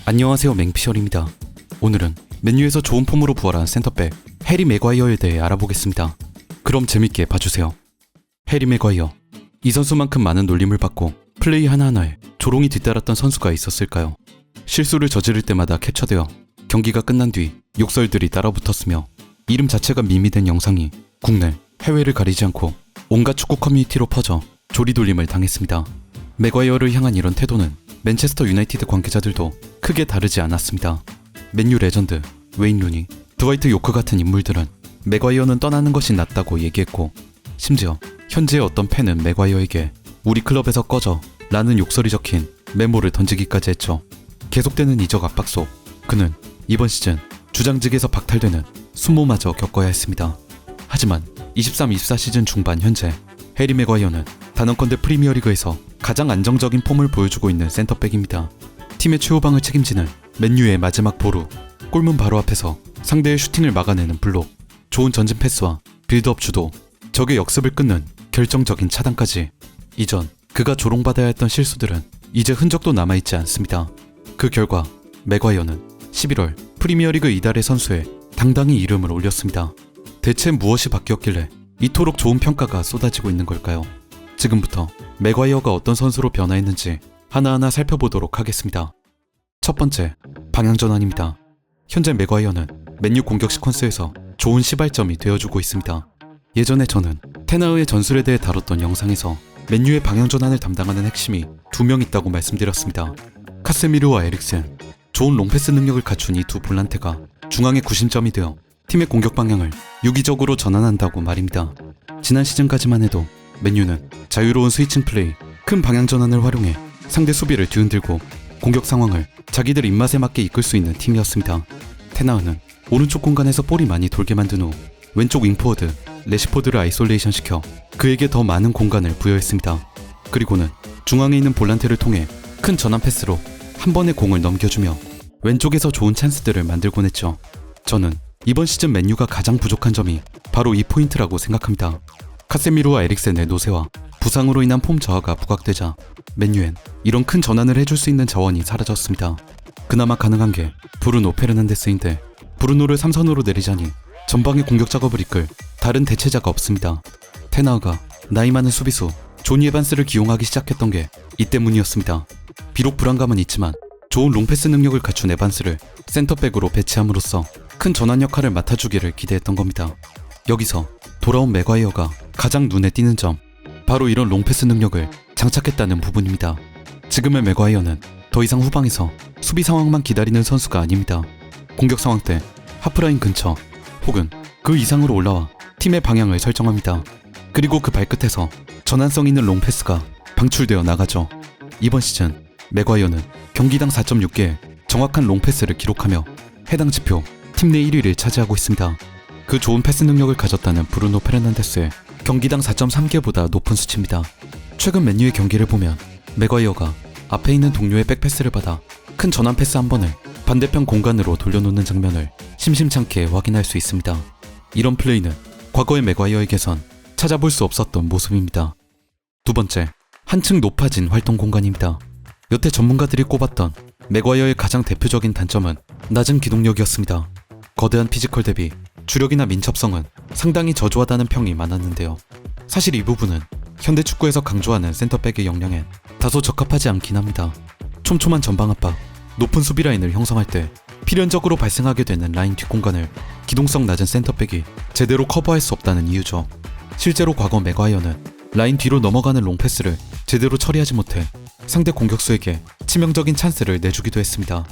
안녕하세요, 맹피셜입니다. 오늘은 맨유에서 좋은 폼으로 부활한 센터백 해리 맥과이어에 대해 알아보겠습니다. 그럼 재밌게 봐주세요. 해리 맥과이어, 이 선수만큼 많은 놀림을 받고 플레이 하나하나에 조롱이 뒤따랐던 선수가 있었을까요? 실수를 저지를 때마다 캡처되어 경기가 끝난 뒤 욕설들이 따라붙었으며 이름 자체가 밈이 된 영상이 국내, 해외를 가리지 않고 온갖 축구 커뮤니티로 퍼져 조리돌림을 당했습니다. 맥과이어를 향한 이런 태도는 맨체스터 유나이티드 관계자들도 크게 다르지 않았습니다. 맨유 레전드, 웨인 루니, 드와이트 요크 같은 인물들은 맥과이어는 떠나는 것이 낫다고 얘기했고, 심지어 현재의 어떤 팬은 맥과이어에게 우리 클럽에서 꺼져 라는 욕설이 적힌 메모를 던지기까지 했죠. 계속되는 이적 압박 속 그는 이번 시즌 주장직에서 박탈되는 수모마저 겪어야 했습니다. 하지만 23-24 시즌 중반 현재 해리 맥과이어는 단언컨대 프리미어리그에서 가장 안정적인 폼을 보여주고 있는 센터백입니다. 팀의 최후방을 책임지는 맨유의 마지막 보루, 골문 바로 앞에서 상대의 슈팅을 막아내는 블록, 좋은 전진 패스와 빌드업 주도, 적의 역습을 끊는 결정적인 차단까지. 이전 그가 조롱받아야 했던 실수들은 이제 흔적도 남아있지 않습니다. 그 결과 맥과이어는 11월 프리미어리그 이달의 선수에 당당히 이름을 올렸습니다. 대체 무엇이 바뀌었길래 이토록 좋은 평가가 쏟아지고 있는 걸까요? 지금부터 맥과이어가 어떤 선수로 변화했는지 하나하나 살펴보도록 하겠습니다. 첫 번째, 방향전환입니다. 현재 맥과이어는 맨유 공격 시퀀스에서 좋은 시발점이 되어주고 있습니다. 예전에 저는 테나우의 전술에 대해 다뤘던 영상에서 맨유의 방향전환을 담당하는 핵심이 2명 있다고 말씀드렸습니다. 카세미르와 에릭센, 좋은 롱패스 능력을 갖춘 이 두 볼란테가 중앙의 구심점이 되어 팀의 공격 방향을 유기적으로 전환한다고 말입니다. 지난 시즌까지만 해도 맨유는 자유로운 스위칭 플레이, 큰 방향 전환을 활용해 상대 수비를 뒤흔들고 공격 상황을 자기들 입맛에 맞게 이끌 수 있는 팀이었습니다. 테나우는 오른쪽 공간에서 볼이 많이 돌게 만든 후 왼쪽 윙포워드 레시포드를 아이솔레이션 시켜 그에게 더 많은 공간을 부여했습니다. 그리고는 중앙에 있는 볼란테를 통해 큰 전환 패스로 한 번에 공을 넘겨주며 왼쪽에서 좋은 찬스들을 만들곤 했죠. 저는 이번 시즌 맨유가 가장 부족한 점이 바로 이 포인트라고 생각합니다. 카세미르와 에릭센의 노쇠와 부상으로 인한 폼 저하가 부각되자 맨유엔 이런 큰 전환을 해줄 수 있는 자원이 사라졌습니다. 그나마 가능한 게 브루노 페르난데스인데 브루노를 3선으로 내리자니 전방의 공격 작업을 이끌 다른 대체자가 없습니다. 테나우가 나이 많은 수비수 조니 에반스를 기용하기 시작했던 게 이 때문이었습니다. 비록 불안감은 있지만 좋은 롱패스 능력을 갖춘 에반스를 센터백으로 배치함으로써 큰 전환 역할을 맡아주기를 기대했던 겁니다. 여기서 돌아온 맥과이어가 가장 눈에 띄는 점, 바로 이런 롱패스 능력을 장착했다는 부분입니다. 지금의 맥과이어는 더 이상 후방에서 수비 상황만 기다리는 선수가 아닙니다. 공격 상황 때 하프라인 근처 혹은 그 이상으로 올라와 팀의 방향을 설정합니다. 그리고 그 발끝에서 전환성 있는 롱패스가 방출되어 나가죠. 이번 시즌 맥과이어는 경기당 4.6개의 정확한 롱패스를 기록하며 해당 지표 팀 내 1위를 차지하고 있습니다. 그 좋은 패스 능력을 가졌다는 브루노 페르난데스의 경기당 4.3개보다 높은 수치입니다. 최근 맨유의 경기를 보면 맥과이어가 앞에 있는 동료의 백패스를 받아 큰 전환 패스 한 번을 반대편 공간으로 돌려놓는 장면을 심심찮게 확인할 수 있습니다. 이런 플레이는 과거의 맥과이어에게선 찾아볼 수 없었던 모습입니다. 두 번째, 한층 높아진 활동 공간입니다. 여태 전문가들이 꼽았던 맥과이어의 가장 대표적인 단점은 낮은 기동력이었습니다. 거대한 피지컬 대비 주력이나 민첩성은 상당히 저조하다는 평이 많았는데요. 사실 이 부분은 현대 축구에서 강조하는 센터백의 역량엔 다소 적합하지 않긴 합니다. 촘촘한 전방 압박, 높은 수비 라인을 형성할 때 필연적으로 발생하게 되는 라인 뒷공간을 기동성 낮은 센터백이 제대로 커버할 수 없다는 이유죠. 실제로 과거 맥과이어는 라인 뒤로 넘어가는 롱패스를 제대로 처리하지 못해 상대 공격수에게 치명적인 찬스를 내주기도 했습니다.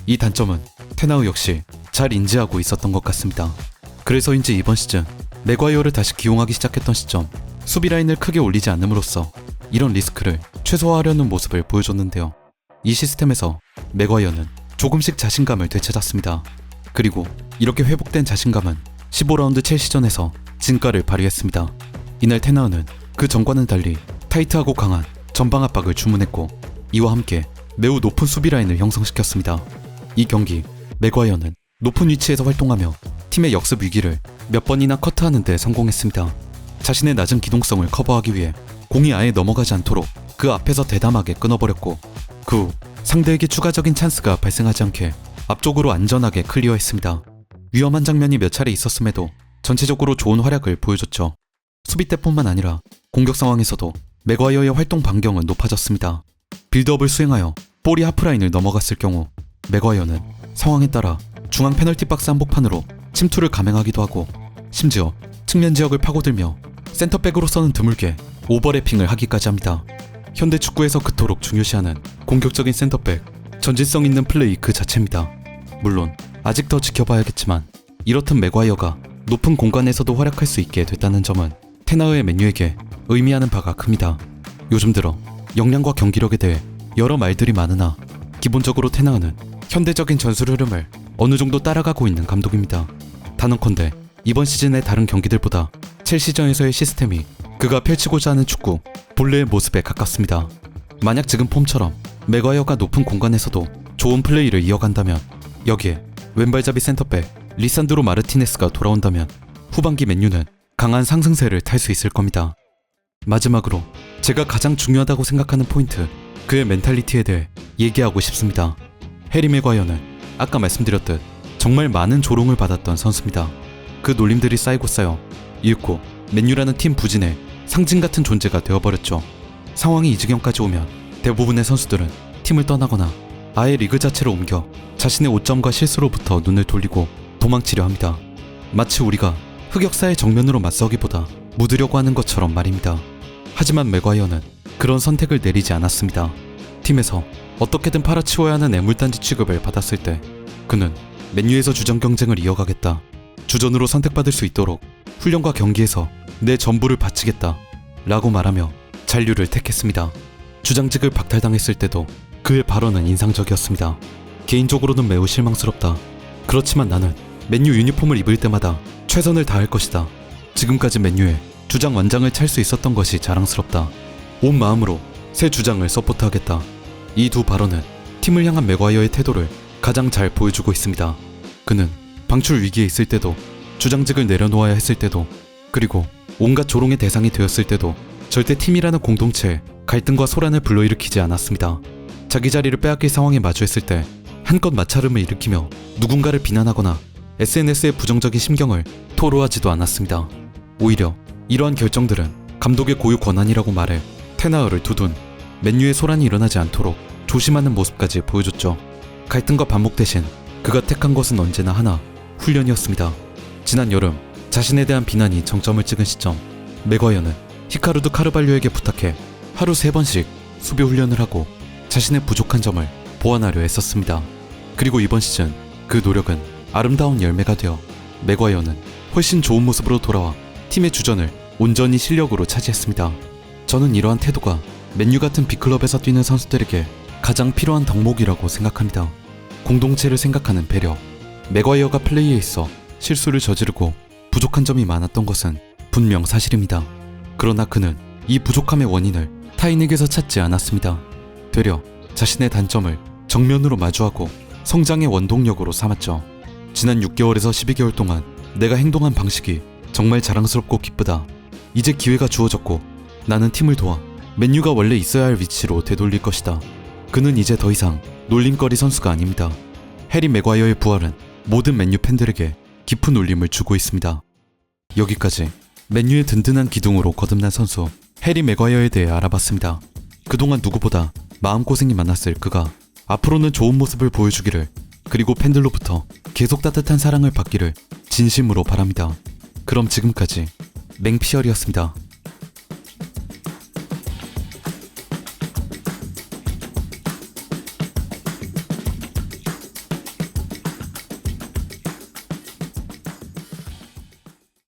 이 단점은 테나우 역시 잘 인지하고 있었던 것 같습니다. 그래서인지 이번 시즌 맥과이어를 다시 기용하기 시작했던 시점, 수비 라인을 크게 올리지 않음으로써 이런 리스크를 최소화하려는 모습을 보여줬는데요. 이 시스템에서 맥과이어는 조금씩 자신감을 되찾았습니다. 그리고 이렇게 회복된 자신감은 15라운드 첼시전에서 진가를 발휘했습니다. 이날 테나우는 그 전과는 달리 타이트하고 강한 전방 압박을 주문했고, 이와 함께 매우 높은 수비 라인을 형성시켰습니다. 이 경기 맥과이어는 높은 위치에서 활동하며 팀의 역습 위기를 몇 번이나 커트하는 데 성공했습니다. 자신의 낮은 기동성을 커버하기 위해 공이 아예 넘어가지 않도록 그 앞에서 대담하게 끊어버렸고, 그 후 상대에게 추가적인 찬스가 발생하지 않게 앞쪽으로 안전하게 클리어했습니다. 위험한 장면이 몇 차례 있었음에도 전체적으로 좋은 활약을 보여줬죠. 수비 때뿐만 아니라 공격 상황에서도 맥과이어의 활동 반경은 높아졌습니다. 빌드업을 수행하여 볼이 하프라인을 넘어갔을 경우 맥과이어는 상황에 따라 중앙 페널티 박스 한복판으로 침투를 감행하기도 하고, 심지어 측면 지역을 파고들며 센터백으로서는 드물게 오버래핑을 하기까지 합니다. 현대 축구에서 그토록 중요시하는 공격적인 센터백, 전진성 있는 플레이 그 자체입니다. 물론 아직 더 지켜봐야겠지만 이렇듯 맥과이어가 높은 공간에서도 활약할 수 있게 됐다는 점은 테나흐의 맨유에게 의미하는 바가 큽니다. 요즘 들어 역량과 경기력에 대해 여러 말들이 많으나 기본적으로 테나흐는 현대적인 전술 흐름을 어느 정도 따라가고 있는 감독입니다. 단언컨대 이번 시즌의 다른 경기들보다 첼시전에서의 시스템이 그가 펼치고자 하는 축구 본래의 모습에 가깝습니다. 만약 지금 폼처럼 맥과이어가 높은 공간에서도 좋은 플레이를 이어간다면, 여기에 왼발잡이 센터백 리산드로 마르티네스가 돌아온다면 후반기 맨유는 강한 상승세를 탈 수 있을 겁니다. 마지막으로 제가 가장 중요하다고 생각하는 포인트, 그의 멘탈리티에 대해 얘기하고 싶습니다. 해리 맥과이어는 아까 말씀드렸듯 정말 많은 조롱을 받았던 선수입니다. 그 놀림들이 쌓이고 쌓여 이윽고 맨유라는 팀 부진의 상징 같은 존재가 되어버렸죠. 상황이 이 지경까지 오면 대부분의 선수들은 팀을 떠나거나 아예 리그 자체로 옮겨 자신의 오점과 실수로부터 눈을 돌리고 도망치려 합니다. 마치 우리가 흑역사의 정면으로 맞서기보다 묻으려고 하는 것처럼 말입니다. 하지만 맥과이어는 그런 선택을 내리지 않았습니다. 팀에서 어떻게든 팔아치워야 하는 애물단지 취급을 받았을 때 그는 맨유에서 주전 경쟁을 이어가겠다, 주전으로 선택받을 수 있도록 훈련과 경기에서 내 전부를 바치겠다 라고 말하며 잔류를 택했습니다. 주장직을 박탈당했을 때도 그의 발언은 인상적이었습니다. 개인적으로는 매우 실망스럽다. 그렇지만 나는 맨유 유니폼을 입을 때마다 최선을 다할 것이다. 지금까지 맨유의 주장 완장을 찰 수 있었던 것이 자랑스럽다. 온 마음으로 새 주장을 서포트하겠다. 이 두 발언은 팀을 향한 맥과이어의 태도를 가장 잘 보여주고 있습니다. 그는 방출 위기에 있을 때도, 주장직을 내려놓아야 했을 때도, 그리고 온갖 조롱의 대상이 되었을 때도 절대 팀이라는 공동체에 갈등과 소란을 불러일으키지 않았습니다. 자기 자리를 빼앗길 상황에 마주했을 때 한껏 마찰음을 일으키며 누군가를 비난하거나 SNS의 부정적인 심경을 토로하지도 않았습니다. 오히려 이러한 결정들은 감독의 고유 권한이라고 말해 테나흐를 두둔 맨유의 소란이 일어나지 않도록 조심하는 모습까지 보여줬죠. 갈등과 반목 대신 그가 택한 것은 언제나 하나, 훈련이었습니다. 지난 여름 자신에 대한 비난이 정점을 찍은 시점, 맥과이어는 히카루드 카르발료에게 부탁해 하루 3번씩 수비 훈련을 하고 자신의 부족한 점을 보완하려 했었습니다. 그리고 이번 시즌 그 노력은 아름다운 열매가 되어 맥과이어는 훨씬 좋은 모습으로 돌아와 팀의 주전을 온전히 실력으로 차지했습니다. 저는 이러한 태도가 맨유 같은 빅클럽에서 뛰는 선수들에게 가장 필요한 덕목이라고 생각합니다. 공동체를 생각하는 배려. 맥과이어가 플레이에 있어 실수를 저지르고 부족한 점이 많았던 것은 분명 사실입니다. 그러나 그는 이 부족함의 원인을 타인에게서 찾지 않았습니다. 되려 자신의 단점을 정면으로 마주하고 성장의 원동력으로 삼았죠. 지난 6개월에서 12개월 동안 내가 행동한 방식이 정말 자랑스럽고 기쁘다. 이제 기회가 주어졌고 나는 팀을 도와 맨유가 원래 있어야 할 위치로 되돌릴 것이다. 그는 이제 더 이상 놀림거리 선수가 아닙니다. 해리 맥과이어의 부활은 모든 맨유 팬들에게 깊은 울림을 주고 있습니다. 여기까지 맨유의 든든한 기둥으로 거듭난 선수 해리 맥과이어에 대해 알아봤습니다. 그동안 누구보다 마음고생이 많았을 그가 앞으로는 좋은 모습을 보여주기를, 그리고 팬들로부터 계속 따뜻한 사랑을 받기를 진심으로 바랍니다. 그럼 지금까지 맹피셜이었습니다.